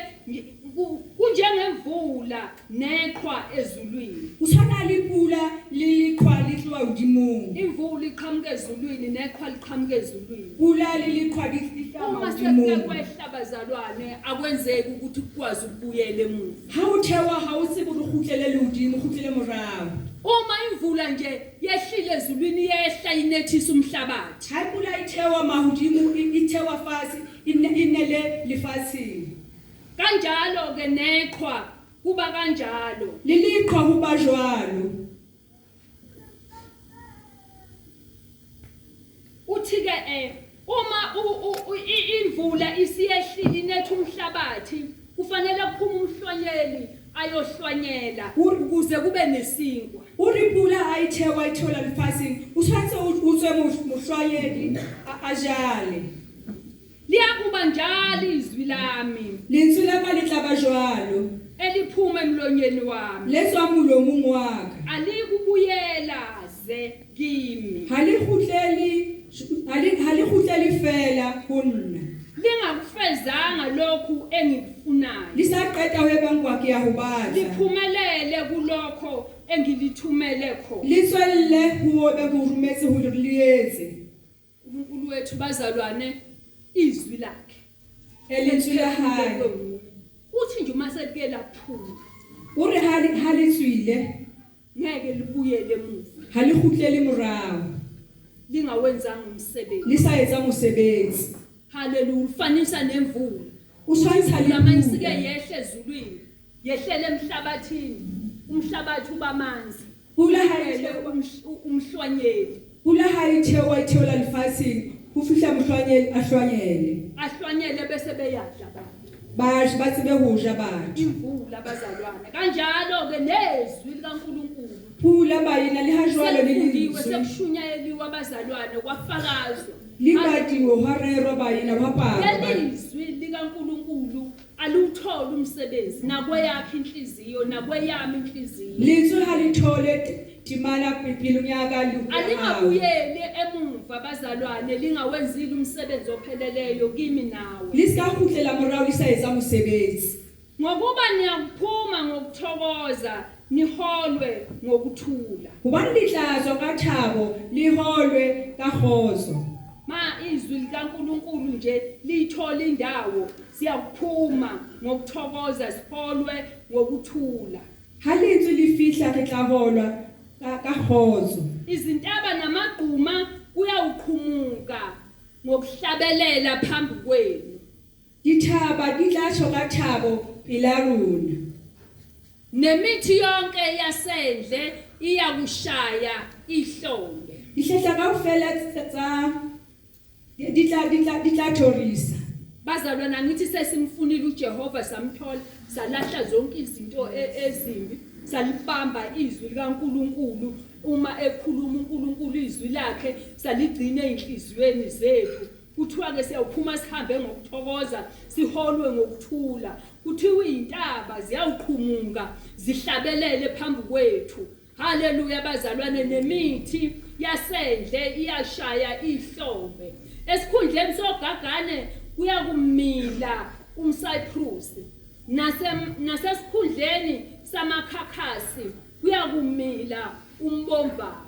kunjengemvula neqhwa ezulwini ho tshwana le pula le leqhwa le tloha hodimong imvula iqhamuka ezulwini neqhwa liqhamuka ezulwini pula le leqhwa di fihla uma hodimong sekukwehla bazalwane akwenzeki ukuthi kukwazi ukubuyela emuva ha o thewa ha o tsebe re kgutlele lehodimo kgutlele morao uma imvula nje yehlile ezulwini yehla inethisa umhlabathi ha pula e thewa mahodimo e thewa fatshe e nele lefatsheng kanjalo ke neqhwa kuba kanjalo le leqhwa ho ba jwalo uthi ke uma imvula isiyehlile inetha umhlabathi kufanele kuphume umhlonyeli ayohlwanyela ukuze kube nesinkwa o re pula ha e thewa e theola lefatsheng o tshwanetse o tswe mohlwanyedi a jale liyakuba njalo izwi lami lentswe la ka le tla ba jwalo eliphuma emlonyeni wami le tswa molomong wa ka alikubuyela ze kimi ha le kgutlele fela ho nna lingakufezanga lokhu engikufunayo le sa qeta ho ebang kwa ke ya ho batla liphumelele kulokho engilithumele khona le tswelle ho be go rumetse ho le etse uNkulunkulu wethu bazalwane izwi lakhe Elentswe la hae. uthi nje uma selike laphuma O re ha le tswile ngeke libuyele emuva ha le kgutlele morao. lingawenzanga umsebenzi Le sa etsa mosebetsi. haleluya ufanisa nemvula O tshwantsha le lamanzi ke pula. yehle ezulwini yehlele emhlabathini umhlabathi ubamanzi Pula ha ele e umhlwanyeli pula ha e theola lefatsheng ho fihla mohlwanyeli a hlwanyele. ahlwanyele bese beyadla abantu Bash ba tsebe ho ja batho. imvula abazalwane kanjalo ke nezwi likaNkuluNkulu Pula ba ina le ha jwalo le selifundiwe letswe. sekushunyayeliwe abazalwane kwafakazwa Libadiwe ho rero ba ina ba pa. lelizwi likaNkuluNkulu aluthola umsebenzi nakweyakhe inhliziyo nakweyami inhliziyo Letswe ha le thole timana pipilong ya ka le. alingabuyeli emumva abazalwane lingawenzile umsebenzi opheleleyo kimi nawe Le ska kgutlela morao le sa etsa mosebetsi. ngokuba niyakuphuma ngokuthokoza niholwe ngokuthula Hobane ditlazwa ka thabo le holwe ka kgotso. ma izwi likaNkuluNkulu nje lithola indawo siyakuphuma ngokuthokoza siholwe ngokuthula Ha letswe le fihla re tla holwa ka kgotso. izintaba namagquma kuyawuqhumuka ngokuhlabelela phambi kwenu Dithaba di tla tsho ka thabo pela rona. nemithi yonke yasendle iyakushaya ihlombe Dihlahla kaofela tsa di tla thorisa. bazalwana ngithi sesimfunile uJehova samthola salahla zonke izinto ezimbi salibamba izwi likaNkuluNkulu uma ekhuluma uNkulunkulu izwi lakhe saligcina ezinhliziyweni zethu kuthiwa ke siyawuphuma sihambe ngokuthokoza siholwe ngokuthula kuthiwa izintaba ziyawuqhumuka zihlabelele phambi kwethu haleluya bazalwane nemithi yasendle iyashaya ihlombe esikhundleni sogagane kuyakumila umcyprus nasesikhundleni samakhakhasi kuyakumila umbomvana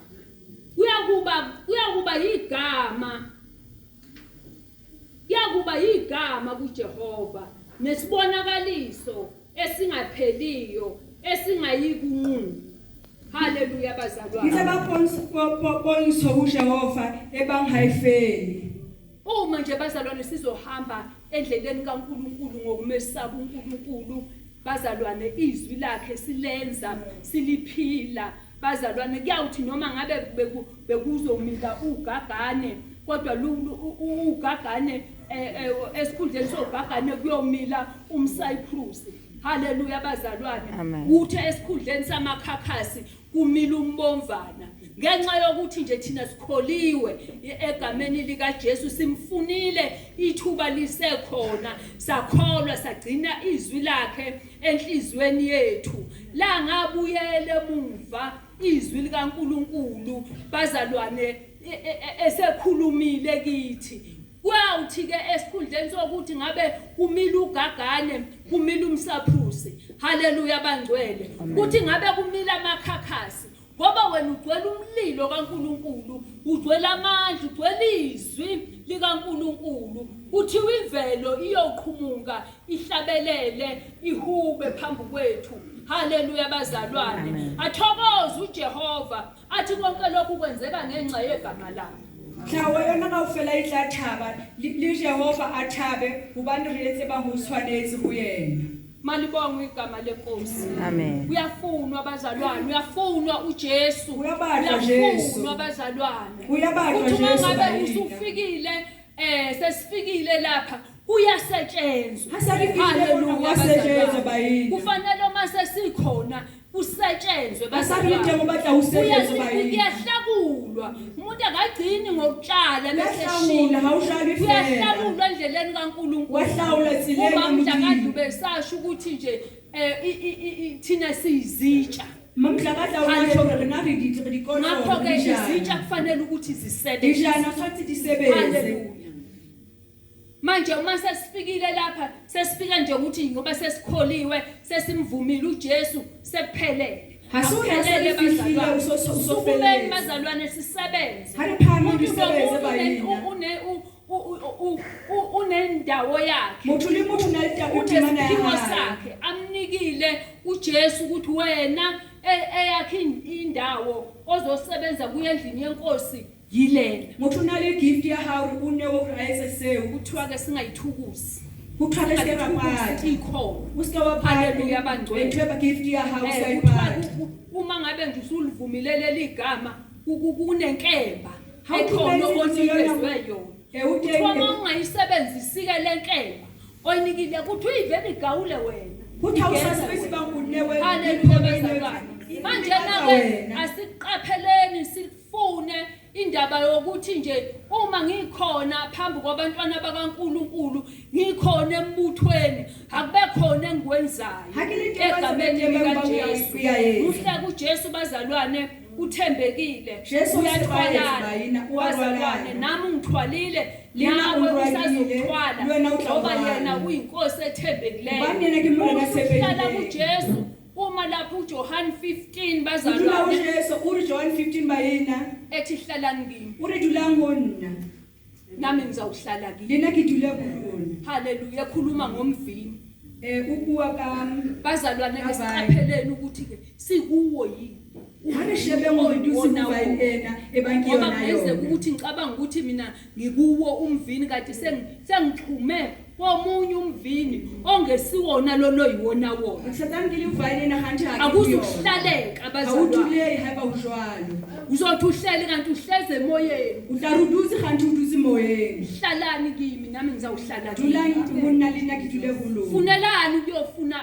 kuyakuba igama kuJehova nesibonakaliso esingapheliyo esingayikunquma haleluya Ke bazalwane tla ba pontsho ho Jehova e bang ha e fele. uma nje bazalwane sizohamba endleleni kaNkuluNkulu ngokumesaba uNkulunkulu bazalwane izwi lakhe silenza siliphila bazalwane kuyawuthi noma ngabe bekuzomila ugagane kodwa ugagane esikhundleni sogagane kuyomila umcyprus haleluya bazalwane uthe esikhundleni samakhakhasi kumila umbomvana ngenxa yokuthi nje thina sikholiwe egameni lika Jesu simfunile ithuba lisekhona sakholwa sagcina izwi lakhe enhlizweni yethu la ngabuyele emuva izwi likaNkuluNkulu bazalwane esekhulumile kithi kwawuthi ke esikhundleni sokuthi ngabe kumila ugagane kumila umcyprus haleluya bangcwele kuthi ngabe kumila amakhakhasi ngoba wena ugcwele umlilo kaNkuluNkulu ugcwele amandla ugcwele izwi likaNkuluNkulu kuthiwa imvelo iyoqhumuka ihlabelele ihube phambi kwethu haleluya bazalwane athokoze uJehova athi konke lokhu kwenzeka ngenxa yegama lakhe Tlawa yona kaofela e tla thaba le Jehova a thabe hobane re etse ba ho tshwanetse ho yena. malibonga igama lenkosi Amen. uyafunwa abazalwane uyafunwa uJesu Uyabadla Jesu. uyafunwa abazalwane Uyabadla uthi Jesu mangabe bayini. usufikile sesifikile lapha kuyasetshenzwa Hasarifikile Haleluya, kuyasetshenzwa bazalwane. bayini. kufanele uma sesikhona kusetshenzwe Basabile ngoba batla usetshenzwa bayini. kuyahlakulwa umuntu akagcini ngokuhlala Uyahlawula, hawuhlali fela. kuyahlakulwa endleleni kaNkuluNkulu Wahlawula tsileni uma emntwini. mhlakadlu besasho ukuthi nje thina siyizitsha Mamhlakadla uyatsho re na re di kono. ngakho ke izitsha kufanele ukuthi zisebenze Dijana tshwantse di sebetse. Haleluya. Manje uma sesifikile lapha sesifika nje ukuthi ngoba sesikholiwe sesimvumile uJesu sekuphelele Hasona sesifikile usukumeni bazalwane sisebenze Hare phami Umuntu disebenze nomuntu bayini. unendawo yakhe motho le motho na le temana ya unesiphiwo hae sakhe amnikile uJesu ukuthi wena eyakhe indawo ozosebenza kuye endlini yenkosi yilela motho na le gift ya hao o ne o raise seo kuthiwa ke singayithukuzi uqhale serapati ikho uske wa haleluya bangcwele wethweba gift ya hao kuthiwa sayipati uma ngabe nje usulivumilele ligama kunenkemba How ekhona can I onikezwe yona uthe uma ungayisebenzisi ke lenkemba oyinikile kuthi uyivele igawule wena kuthi awusasebenzisi bangunewe haleluya bazalwane manje nawe asiqapheleni sifune indaba yokuthi nje uma ngikhona phambi kwabantwana bakaNkuluNkulu ngikhona embuthweni akube khona engikwenzayo egameni likaJesu uhlaka uJesu bazalwane uthembekile uyathwalana bazalwane nami ngithwalile nawe usazothwala ngoba yena uyinkosi ethembekileyo uhlala kuJesu uma lapho uJohn 15 bazalwane uJesu uri John 15 bayina ethi hlalani kimi uri dula ngonna nami ngizawuhlala kimi lena ngidula kulona haleluya khuluma ngomvini ukuwa kam bazalwane ngesicapheleni ukuthi ke sikuwo yini hane shebe ngodusi kubayena ebankiyona ngoba ngeze ukuthi ngicabanga ukuthi mina ngikuwo umvini kanti sengixhume komunye umvini ongesiwona lolo yiwona wona Satan ngile uvayene na hantha akuzuhlaleka abazalwane awuthule haba ujwalo uzothi uhlele kanti uhleze emoyeni utaruduzi hantu uduzi moyeni hlalani kimi nami ngizawuhlala kimi dula ngibona lina kidule kulo funelani ukuyofuna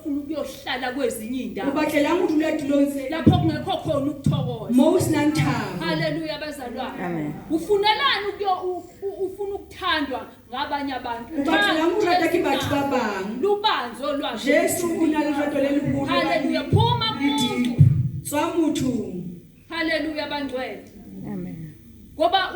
ukuyohlala kwezinye indawo ubakela ngudula dilonse lapho kungekho khona ukuthokoza most nanthaba haleluya bazalwane amen ufunelani ufuna ukuthandwa ngabanye abantu ubakela ngurata kibathu babang lubanzo lwakhe Jesu unalirato lelikhulu haleluya phuma kumuntu swamuthu haleluya bangcwele amen ngoba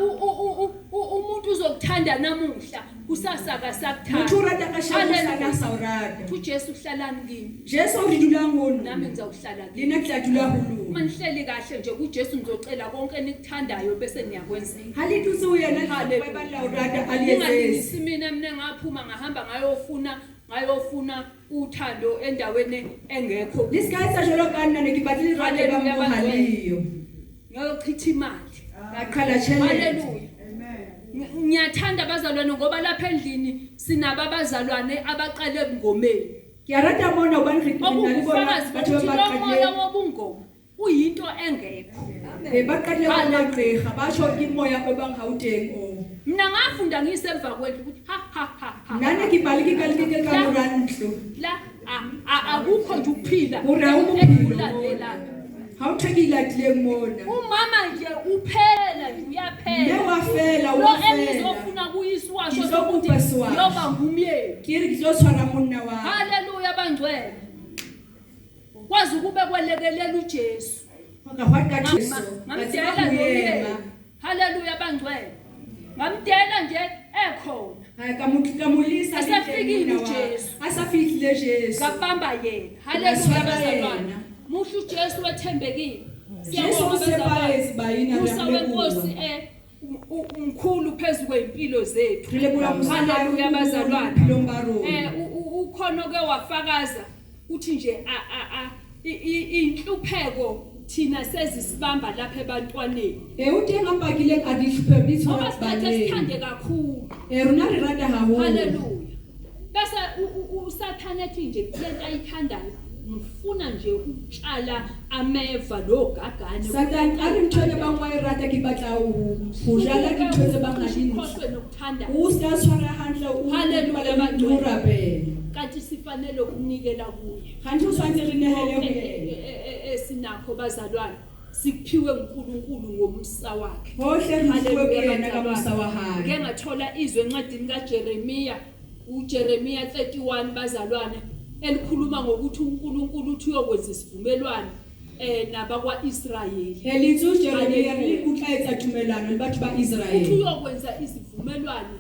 umuntu uzokuthanda namuhla kusasa akasakuthanda uthurata kashaya na saurada uJesu hlalani kimi Jesu udidula ngoni nami ngizawuhlala kimi lina kudlula hulu manihleli kahle nje kuJesu ngizocela konke enikuthandayo bese niyakwenzela halithi usuyena haleluya laurada aliyezesi mina ngaphuma ngahamba ngayofuna uthando endaweni engekho lisikhathi jolo kana nekibathili rade bamhaliyo ngayochitha imali ngaqhala challenge haleluya ngiyathanda abazalwane ngoba lapha endlini sinaba abazalwane abaqale ebungomeni ngiyarada bona ubani ngibona bathi baqale wobungoma uyinto engekho baqale amagqirha basho imoya ebangawutengo mina ngafunda ngisemva kwethu ukuthi ha nane kibaliki kalike kamuranhlo la akukho nje ukuphila ekulandelayo hawuthekile kule ngona umama nje uphela nje uyaphela wafela lo engizofuna kuyiswasho sokuthi yoba ngumyeni kiri ngizoswara monna wa haleluya bangcwele kwazi ukube kwelekelela uJesu ngahwaqaqiso ngamdela noyena haleluya bangcwele ngamdela nje ekhona hayi kamulisa asafikile uJesu asafikile Jesu kabamba yena haleluya bazalwana muhlu uJesu wethembekile Jesu sebayezi bayina usawenkosi umkhulu phezulu kweimpilo zethu haleluya bazalwane lombaro ukhona ke wafakaza uthi nje inhlupheko thina sezisibamba lapha ebantwaneni uthi ngambakile adihlupheko bithu basithathe sithande kakhulu runari rada hawo haleluya bese usathane ethi nje lento ayithandayo ngifuna nje ukutshala ameva logagane Satan arimthole bangwayirata kibatla ujala kithoze bangalini khohlwe nokuthanda usaswara handle haleluya bandurabe kanti sifanele ukunikela kuye kanti uswanze rinehele kuye esinakho bazalwane sikuphiwe uNkulunkulu ngomsa wakhe hohle ngifwe kuyena kamusa wahana ngeke ngathola izwe encwadini kaJeremiya uJeremiya 31 bazalwane elikhuluma ngokuthi uNkulunkulu uthi uyokwenza isivumelwano nabakwaIsrayeli elithi uJeremiya likuqayitha thumelano libathi baIsrayeli uthi uyokwenza isivumelwano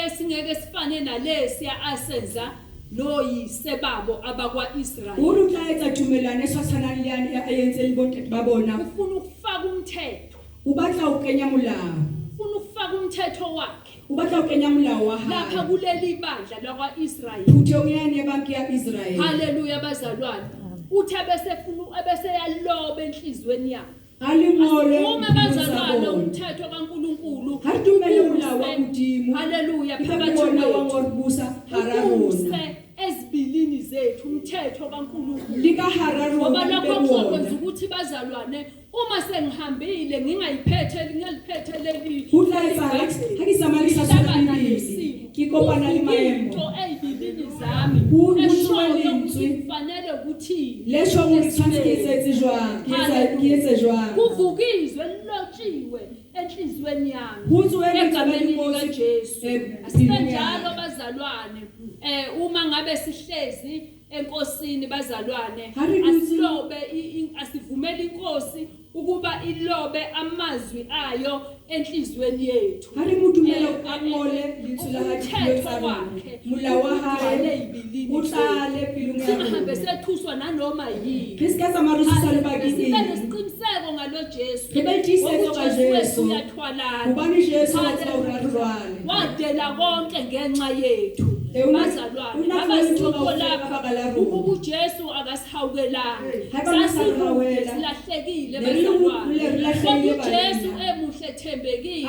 esingeke sifane nalesi asenza noyise babo abakwaIsrayeli uruqayitha thumelano eswathanaliyani ayenze libonke babona ufuna ukufaka umthetho ubatla ukenya mulawo ufuna ufaka umthetho wakhe o batla ho kenya molao wa lapha hae kuleli bandla lakwa-Israyeli. phutong yane ya banki ya Israel. Haleluya bazalwane. Uthi abese yaloba enhlizweni yakhe. Ha le ngole Uma bazalwane umthetho kaNkulunkulu. ha dumele molao wa modimo. Haleluya phakathi Phakathi wa kwethu. ngorbusa hara rona. Ukuse ezibilini zethu umthetho kaNkulunkulu. Lika hara Ngoba rona lokho kuzokwenza wona. ukuthi bazalwane uma sengihambile ngingaliphethe leli Utla etsa ha ke samalisa sona Bibele. Ke kopana le maemo. into eyibilini zami Bua eshoyo lentswe. ukuthi kufanele ukuthi Lesho gore tshwantse ke etse jwang, ke etse jwang. kuvukizwe lilotshiwe enhlizweni yami Kutswe egameni egameni likaJesu. Asibenjalo bazalwane uma ngabe sihlezi enkosini bazalwane Hari kutsi- asilobe asivumele inkosi ukuba ilobe amazwi ayo enhlizweni yethu. Ha re mo dumela a ngole lentswe la hae Umthetho tsa rona. wakhe Molao wa hae ugcwele ey'bilini o tlale pelong ya singahambe rona. sethuswa nanoma yini. Re se ka tsamaya re thusa le Sibe bakeng. nesiqiniseko ngalo Jesu. Re be le tiisetso ka Ngoba uJesu Jesu. uyathwalana. Hobane Jesu wa Haleluya. tseba hore a re rwale. Wadela konke ngenxa yethu. Bazalwane abasithuko lapha ukuba uJesu akasihawukelanga. Sasikude silahlekile bazalwane. Kodwa uJesu emuhle ethembekile.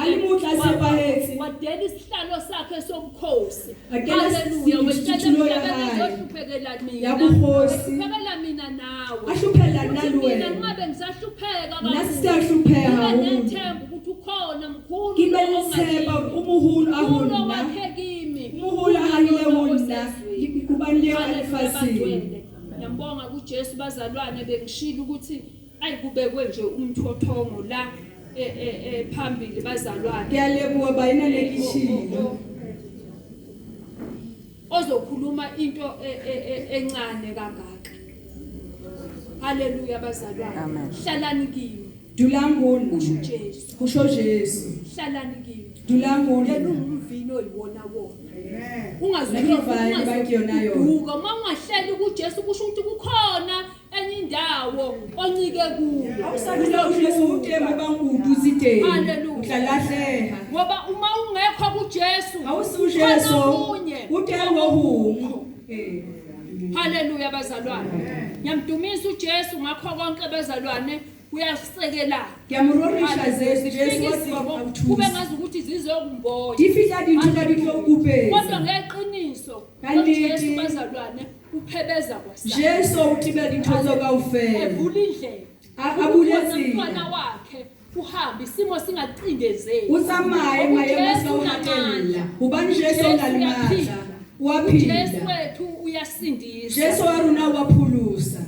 Wadela isihlalo sakhe sobukhosi. Haleluya. Wehluphekela mina. Wehluphekela mina nawe. Ahluphela nna le Mina wena. ngabe ngisahlupheka Nna kakhulu. siyahlupheka Ngibe haholo. nethemba ukuthi ukhona mkhulu Ke be le tshepa umuholo a Ulo hona. wakhe kimi. Umuholo a hile hona. Kubani le wa lefaseng. Ngiyambonga kuJesu bazalwane bengishilo ukuthi ayikubekwe nje umthothongo la phambili bazalwane. Ke a leboha ba ena le kishilo. Ozokhuluma into encane kangaka. Haleluya bazalwane. Amen. Hlalani kimi. Dulang hona. Kusho uJesu. Kusho Jesu. Hlalani kimi. Dulang Yena hona. ungumvino oyiwona wona. Ngivale bakuyona yona. Uduka uma ungahleli kuJesu kusho ukuthi kukhona enye indawo oncike kuyo. Awusakula uJesu uteme bangudu zithe. Haleluya. Uhlalahleka. Ngoba uma ungekho kuJesu Awusu Jesu. okunye. Utengo humo. Haleluya bazalwane. Ngiyamdumisa uJesu ngakho konke bazalwane uyasisekela. Ngiyamrorisha Jesu wathi kube awuthusi. ngazi ukuthi zizokumboya. Difihla dintho tsa ditlo kupetsa. Kodwa ngeqiniso Kanti- uJesu bazalwane uphebeza kwasana. Jesu utibela dintho tsa kaofela. Evula indlela. Abule Ukuze tsela. umntwana wakhe uhambe isimo singacindezeli. Utsamaye maemo a sa o hatella. Hobane Jesu o na le matla. Wa phila. Jesu wethu uyasindisa. Jesu wa rona wa phulusa.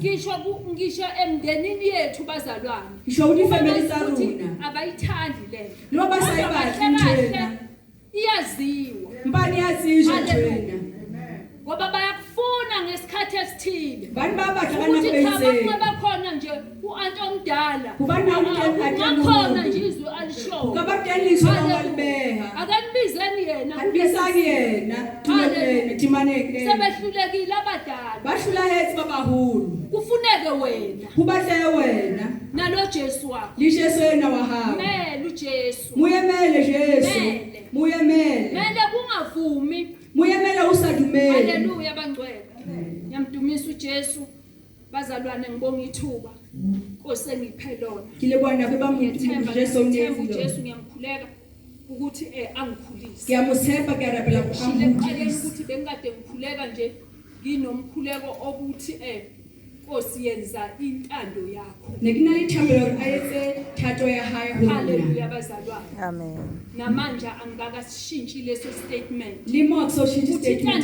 Ngisho emndenini yethu bazalwane. Ngisho ukuthi ifamily tsa Ukuthi rona. abayithandi le. Lo ba sa Kodwa ibahle kahle njena. iyaziwa. Mbani yatsizwe Haleluya. njena. Ngoba bayakufuna ngesikhathi esithile. Bani ba batla ka Ukuthi nako cha e banceba khona nje u-anti omdala. Hobane ha o kena a kena Ngakhona moo. nje izwi alishoyo. Ka ba teng le iswa ba libeha. Akanibizeni yena. Anibisani yena. Tumele timaneke. Sebehlulekile abadala. Ba hlulahetse ba baholo. Kufuneke wena Ho batle wena. nalo Jesu wakho. Le Jesu ena wa hao. Mele uJesu. Muyemele Jesu. Mele. Muyemele. Mele kungavumi. Muyemele usadumele. Haleluya bangcwele. Ngiyamdumisa uJesu. Bazalwane ngibonga ithuba. Nkosi engiphe lona. Ke le bona be ba mo Ngiyethemba Jesu ngiyethemba nezi. uJesu ngiyamkhuleka ukuthi angikhulise. Ke a mo tshepa ke a rapela go Shile eqaleni amudisa. ukuthi bengikade ngikhuleka nje nginomkhuleko obuthi Nkosi yenza intando yakho. Ne ke na le thabelo hore a etse thato ya hae ho Haleluya nna. bazalwane. Amen. Namanje angikakashintshi leso statement. Le mo so shit Uthi statement